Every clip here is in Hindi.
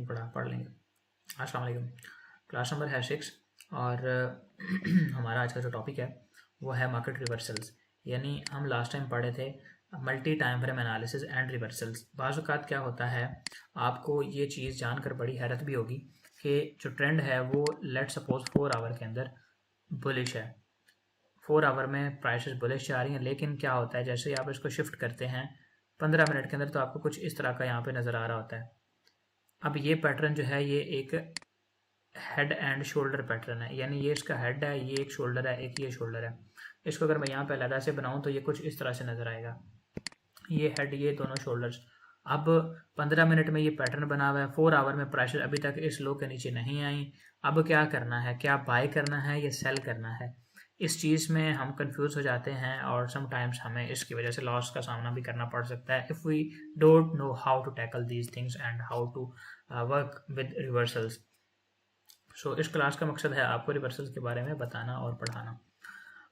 नहीं पढ़ लेंगे। अस्सलाम वालेकुम। क्लास नंबर है 6 और हमारा आज का जो टॉपिक है वो है मार्केट रिवर्सल्स। यानी हम लास्ट टाइम पढ़े थे multi time frame analysis and reversals. बाज़ औक़ात क्या होता है, आपको ये चीज़ जानकर बड़ी हैरत भी होगी कि जो ट्रेंड है वो लेट सपोज 4 आवर के अंदर बुलिश है, 4 आवर में प्राइसेस बुलिश जा रही हैं। लेकिन क्या होता है, जैसे ही आप इसको शिफ्ट करते हैं 15 मिनट के अंदर, तो आपको कुछ इस तरह का यहाँ पे नज़र आ रहा होता है। अब ये पैटर्न जो है ये एक हेड एंड शोल्डर पैटर्न है, यानी ये इसका हेड है, ये एक शोल्डर है, एक ये शोल्डर है। इसको अगर मैं यहाँ पे अलग से बनाऊँ तो ये कुछ इस तरह से नज़र आएगा, ये हेड, ये दोनों शोल्डर्स। अब 15 मिनट में ये पैटर्न बना हुआ है, 4 आवर में प्राइस अभी तक इस लो के नीचे नहीं आई। अब क्या करना है, क्या बाय करना है या सेल करना है, इस चीज़ में हम कंफ्यूज हो जाते हैं और समटाइम्स हमें इसकी वजह से लॉस का सामना भी करना पड़ सकता है if we don't know how to tackle these things and how to work with reversals. So इस क्लास का मकसद है आपको रिवर्सल्स के बारे में बताना और पढ़ाना।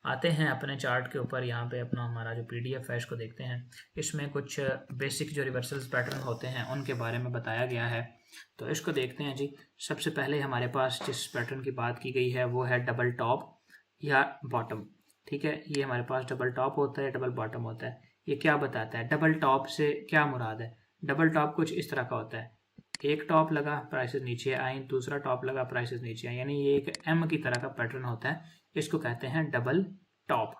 आते हैं अपने चार्ट के ऊपर, यहाँ पे अपना हमारा जो PDF है इसको देखते हैं। इसमें कुछ बेसिक जो रिवर्सल्स पैटर्न होते हैं उनके बारे में बताया गया है, तो इसको देखते हैं जी। सबसे पहले हमारे पास जिस पैटर्न की बात की गई है वो है डबल टॉप या बॉटम। ठीक है, ये हमारे पास डबल टॉप होता है, डबल बॉटम होता है। ये क्या बताता है, डबल टॉप से क्या मुराद है? डबल टॉप कुछ इस तरह का होता है, एक टॉप लगा प्राइसेस नीचे आई, दूसरा टॉप लगा प्राइसेस नीचे आई, यानी ये एक M की तरह का पैटर्न होता है, इसको कहते हैं डबल टॉप।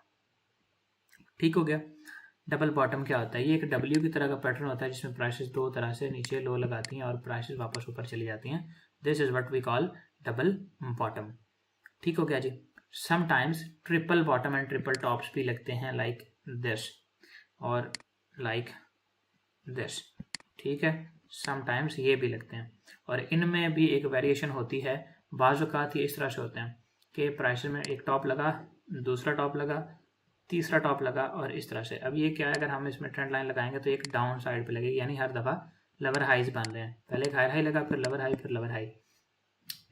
ठीक हो गया। डबल बॉटम क्या होता है, ये एक W की तरह का पैटर्न होता है जिसमें प्राइसेस दो तरह से नीचे लो लगाती हैं और प्राइसेस वापस ऊपर चली जाती हैं। This is what we call double bottom. ठीक हो गया जी। Sometimes triple bottom and triple tops भी लगते हैं, लाइक दिस और लाइक दिस। ठीक है, समटाइम्स ये भी लगते हैं और इनमें भी एक वेरिएशन होती है। बाज़ औक़ात ये इस तरह से होते हैं कि प्राइस में एक टॉप लगा, दूसरा टॉप लगा, तीसरा टॉप लगा और इस तरह से। अब ये क्या है, अगर हम इसमें ट्रेंड लाइन लगाएंगे तो एक डाउन साइड पे लगेगी, यानी हर दफ़ा लवर हाइज बन रहे हैं, पहले एक हायर हाई लगा, फिर लवर हाई, फिर लवर हाई।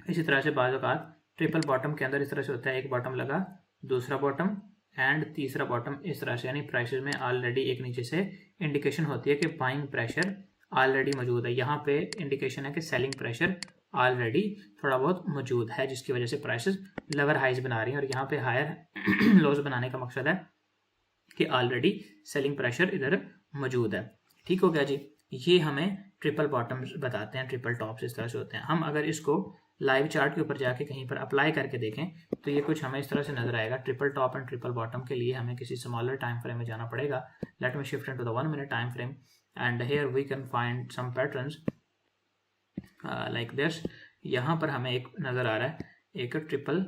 इसी तरह से बाज़ औक़ात ट्रिपल बॉटम के अंदर इस तरह से होता है, एक बॉटम लगा, दूसरा बॉटम एंड तीसरा बॉटम, इस तरह से। यानी प्राइसेस में ऑलरेडी एक नीचे से इंडिकेशन होती है कि बाइंग प्रेशर ऑलरेडी मौजूद है। यहाँ पे इंडिकेशन है कि सेलिंग प्रेशर ऑलरेडी थोड़ा बहुत मौजूद है, जिसकी वजह से प्राइसेस लवर हाइज बना रही हैं। और यहाँ पे हायर लोज बनाने का मकसद है कि ऑलरेडी सेलिंग प्रेशर इधर मौजूद है। ठीक हो गया जी। ये हमें ट्रिपल बॉटम्स बताते हैं, ट्रिपल टॉप्स इस तरह से होते हैं। हम अगर इसको लाइव चार्ट के ऊपर जाके कहीं पर अप्लाई करके देखें तो ये कुछ हमें इस तरह से नजर आएगा। Triple top and triple bottom के लिए हमें किसी स्मॉलर टाइम फ्रेम में जाना पड़ेगा। Let me shift into the 1 minute time frame and here we can find some patterns like this. यहाँ पर हमें एक नजर आ रहा है, एक ट्रिपल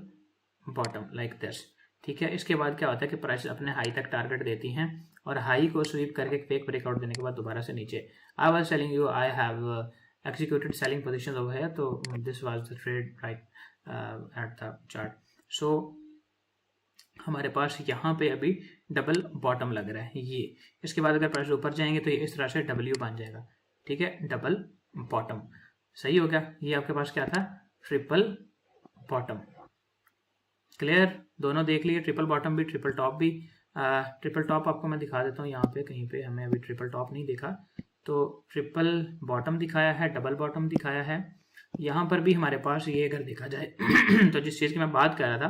बॉटम लाइक दिस। ठीक है, इसके बाद क्या होता है कि प्राइस अपने हाई तक टारगेट देती हैं और हाई को स्वीप करके फेक ब्रेकआउट देने के बाद दोबारा से नीचे। I was telling you I have executed selling positions over here, तो this was the trade right at the chart. So हमारे पास यहाँ पे अभी डबल बॉटम लग रहा है ये। इसके बाद अगर प्राइस ऊपर जाएंगे तो ये इस तरह से W बन जाएगा। ठीक है, डबल बॉटम। सही हो गया। ये आपके पास क्या था, ट्रिपल बॉटम। क्लियर, दोनों देख लिए, ट्रिपल बॉटम भी ट्रिपल टॉप भी। ट्रिपल टॉप आपको मैं दिखा देता हूँ यहाँ पे, कहीं पे हमें अभी ट्रिपल टॉप नहीं दिखा, तो ट्रिपल बॉटम दिखाया है, डबल बॉटम दिखाया है। यहाँ पर भी हमारे पास ये अगर देखा जाए तो जिस चीज़ की मैं बात कर रहा था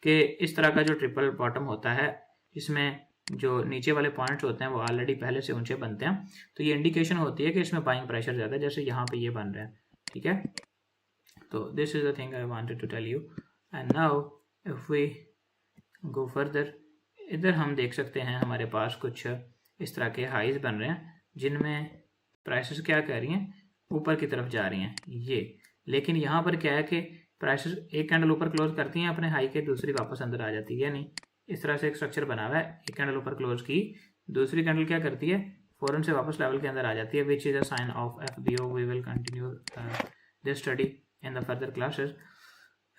कि इस तरह का जो ट्रिपल बॉटम होता है, इसमें जो नीचे वाले पॉइंट्स होते हैं वो ऑलरेडी पहले से ऊंचे बनते हैं, तो ये इंडिकेशन होती है कि इसमें बाइंग प्रेशर ज़्यादा है, जैसे यहाँ पे ये बन रहा है। ठीक है, तो this is the thing I wanted to tell you. And now if we go further, इधर हम देख सकते हैं हमारे पास कुछ इस तरह के हाइज बन रहे हैं जिनमें प्राइसेस क्या कर रही हैं, ऊपर की तरफ जा रही हैं ये। लेकिन यहाँ पर क्या है कि प्राइसेस एक कैंडल ऊपर क्लोज करती हैं अपने हाई के, दूसरी वापस अंदर आ जाती है। यानी इस तरह से एक स्ट्रक्चर बना हुआ है, एक कैंडल ऊपर क्लोज की, दूसरी कैंडल क्या करती है, फौरन से वापस लेवल के अंदर आ जाती है, which is a sign of FBO। We will continue this study in the further classes.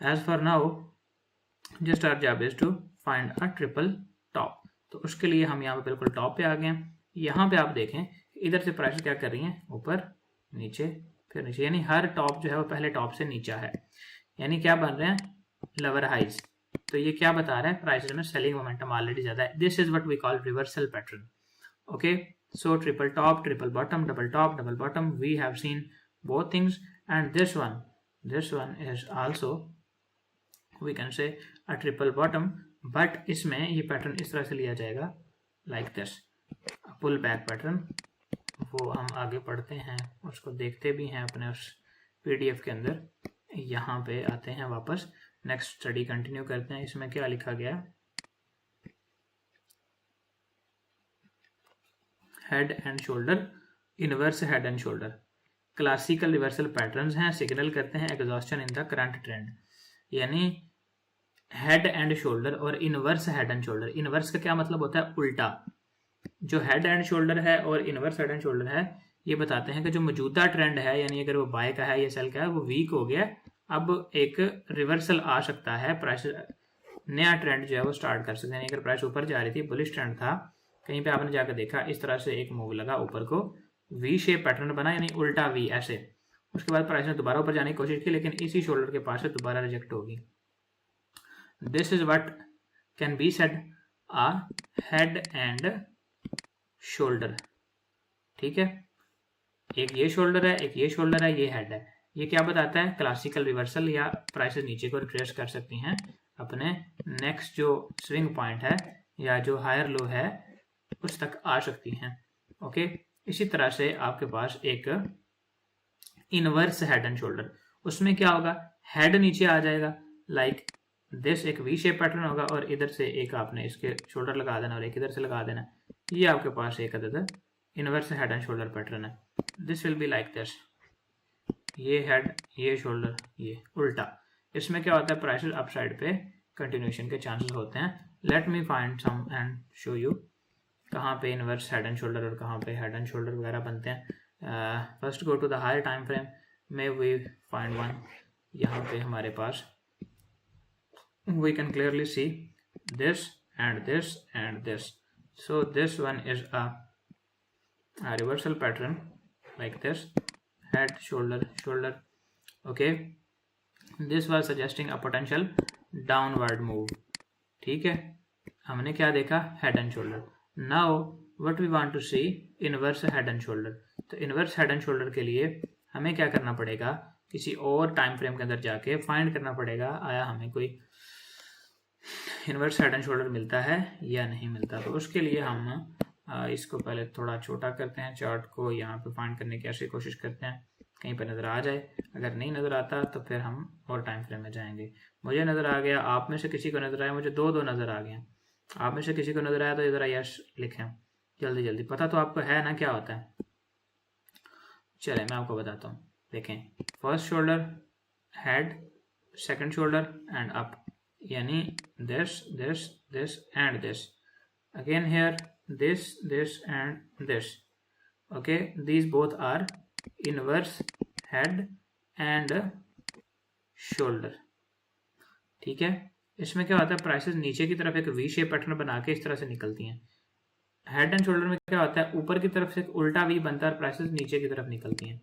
As for now just our job is to find a triple top. तो उसके लिए हम यहाँ पे बिल्कुल टॉप पे आ गए हैं। यहाँ पे आप देखें इधर से प्राइस क्या कर रही हैं, ऊपर नीचे फिर नीचे, यानी हर टॉप जो है वो पहले टॉप से नीचा है, यानी क्या बन रहे हैं, लवर हाइज। तो ये क्या बता रहा है, प्राइसेस में सेलिंग मोमेंटम ऑलरेडी ज्यादा है। This is what we call reversal pattern. Okay, so triple top, triple bottom, double top, double bottom, we have seen both things and this one is also we can say a triple bottom, but इसमें ये पैटर्न इस तरह से लिया जाएगा like this, pull back pattern. वो हम आगे पढ़ते हैं, उसको देखते भी हैं अपने उस PDF के अंदर। यहाँ पे आते हैं वापस, नेक्स्ट स्टडी कंटिन्यू करते हैं। इसमें क्या लिखा गया, head and shoulder, inverse head and shoulder classical reversal patterns हैं, सिग्नल करते हैं exhaustion in the current trend. यानी हेड एंड शोल्डर और inverse head and shoulder, inverse का क्या मतलब होता है, उल्टा। जो हेड एंड शोल्डर है और इनवर्स हेड एंड शोल्डर है, ये बताते हैं कि जो मौजूदा ट्रेंड है, यानी अगर वो बाय का है या सेल का है, वो वीक हो गया, अब एक रिवर्सल आ सकता है, प्राइस नया ट्रेंड जो है वो स्टार्ट कर सकते हैं। अगर प्राइस ऊपर जा रही थी, बुलिश ट्रेंड था, कहीं पे आपने जाकर देखा इस तरह से एक मूव लगा ऊपर को, वी शेप पैटर्न बना, यानी उल्टा वी ऐसे। उसके बाद प्राइस ने दोबारा ऊपर जाने की कोशिश की, लेकिन इसी शोल्डर के पास से दोबारा रिजेक्ट होगी। This is what can be said a head and shoulder. ठीक है, एक ये शोल्डर है, एक ये शोल्डर है, ये हेड है। ये क्या बताता है, क्लासिकल रिवर्सल, या प्राइसेस नीचे को रिट्रेस कर सकती हैं, अपने नेक्स्ट जो स्विंग पॉइंट है या जो हायर लो है उस तक आ सकती हैं। ओके, इसी तरह से आपके पास एक इनवर्स हेड एंड शोल्डर, उसमें क्या होगा, हेड नीचे आ जाएगा लाइक दिस, एक वी शेप पैटर्न होगा, और इधर से एक आपने इसके शोल्डर लगा देना और एक इधर से लगा देना। ये आपके पास एक अदद inverse head and shoulder pattern है। This will be like this, ये हेड, ये शोल्डर, ये उल्टा। इसमें क्या होता है, प्राइसेस अपसाइड पे कंटिन्यूएशन के चांसेस होते हैं। Let me find some and show you कहाँ पे इनवर्स हेड एंड शोल्डर और कहाँ पे हेड एंड शोल्डर वगैरह बनते हैं। First go to the higher time frame, may we find one. यहाँ पे हमारे पास we can clearly see this and this and this. So this one is a reversal pattern like this, head, shoulder, shoulder. Okay, this was suggesting a potential downward move. ठीक है, हमने क्या देखा, head and shoulder. Now what we want to see, inverse head and shoulder. तो inverse head and shoulder के लिए हमें क्या करना पड़ेगा, किसी और टाइम फ्रेम के अंदर जाके फाइंड करना पड़ेगा, आया हमें कोई इनवर्स हेड एंड शोल्डर मिलता है या नहीं मिलता। तो उसके लिए हम इसको पहले थोड़ा छोटा करते हैं, चार्ट को यहाँ पे फाइंड करने की ऐसी कोशिश करते हैं कहीं पर नज़र आ जाए। अगर नहीं नज़र आता तो फिर हम और टाइम फ्रेम में जाएंगे। मुझे नज़र आ गया, आप में से किसी को नज़र आया, मुझे दो नज़र आ गए। आप में से किसी को नज़र आया तो ज़रा यस लिखें जल्दी जल्दी, पता तो आपको है ना क्या होता है। चले मैं आपको बताता हूँ, देखें, first shoulder, head, second shoulder and up, यानी this, this, this and this. Again here this, this and this. Okay, these both are inverse head and shoulder. ठीक है, इसमें क्या होता है, प्राइसेस नीचे की तरफ एक वी शेप पैटर्न बना के इस तरह से निकलती हैं। हेड एंड शोल्डर में क्या होता है, ऊपर की तरफ से एक उल्टा वी बनता है और प्राइसेस नीचे की तरफ निकलती हैं।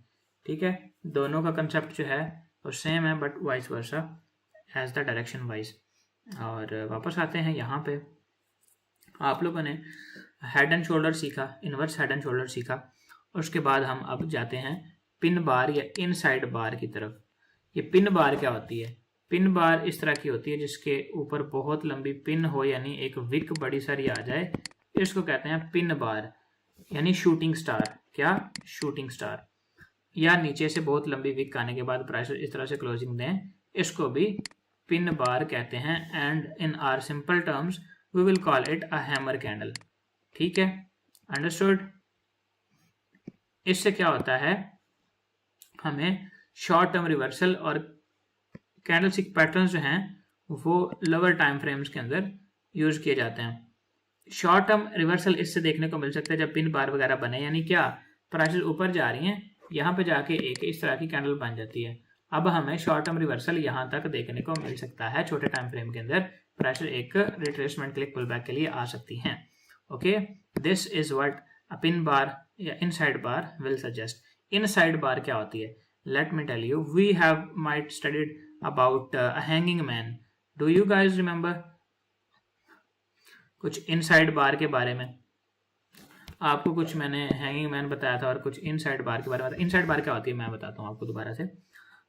ठीक है, दोनों का कंसेप्ट जो है वो सेम है, but vice versa as the direction wise. और वापस आते हैं यहाँ पे, आप लोगों ने हेड एंड शोल्डर सीखा, इनवर्स हेड एंड शोल्डर सीखा। उसके बाद हम अब जाते हैं पिन बार या इनसाइड बार की तरफ। ये पिन बार क्या होती है, पिन बार इस तरह की होती है जिसके ऊपर बहुत लंबी पिन हो, यानी एक विक बड़ी सारी आ जाए, इसको कहते हैं पिन बार, यानी शूटिंग स्टार। क्या, शूटिंग स्टार। या नीचे से बहुत लंबी विक आने के बाद प्राइस इस तरह से क्लोजिंग दें, इसको भी पिन बार कहते हैं। And in our simple terms we will call it a hammer candle. ठीक है, अंडरस्टूड। इससे क्या होता है, हमें शॉर्ट टर्म रिवर्सल और कैंडलस्टिक पैटर्न्स जो हैं वो लोअर टाइम फ्रेम्स के अंदर यूज किए जाते हैं। शॉर्ट टर्म रिवर्सल इससे देखने को मिल सकता है जब पिन बार वगैरह बने, यानी क्या, प्राइसेस ऊपर जा रही हैं, यहाँ पे जाके एक इस तरह की कैंडल बन जाती है। अब हमें शॉर्ट टर्म रिवर्सल यहाँ तक देखने को मिल सकता है, छोटे टाइम फ्रेम के अंदर प्राइसेस एक रिट्रेसमेंट क्लिक पुल बैक के लिए आ सकती हैं। Okay, this is what a pin bar या inside bar will suggest. Inside bar क्या होती है, let me tell you, we have might studied about a hanging man. Do you guys remember कुछ इनसाइड बार के बारे में? आपको कुछ मैंने हैंगिंग मैन बताया था और कुछ इनसाइड बार के बारे में। इनसाइड बार क्या होती है मैं बताता हूँ आपको दोबारा से।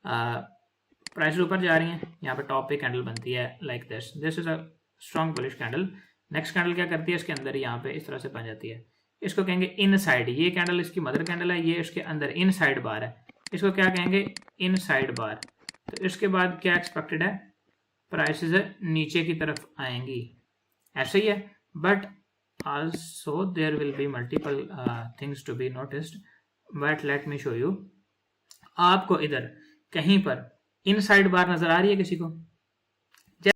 प्राइस ऊपर जा रही हैं, यहाँ पे टॉप पे कैंडल बनती है like this is a strong bullish candle. Next candle क्या करती है, इसके अंदर यहाँ पे इस तरह से बन जाती है, इसको कहेंगे इनसाइड। ये कैंडल इसकी मदर कैंडल है, ये इसके अंदर इनसाइड बार है, इसको क्या कहेंगे, इनसाइड बार। तो इसके बाद क्या एक्सपेक्टेड है, प्राइसेस नीचे की तरफ आएंगी, ऐसे ही है। But also there will be multiple things to be noticed, but let me show you। आपको इधर कहीं पर इनसाइड बार नजर आ रही है किसी को,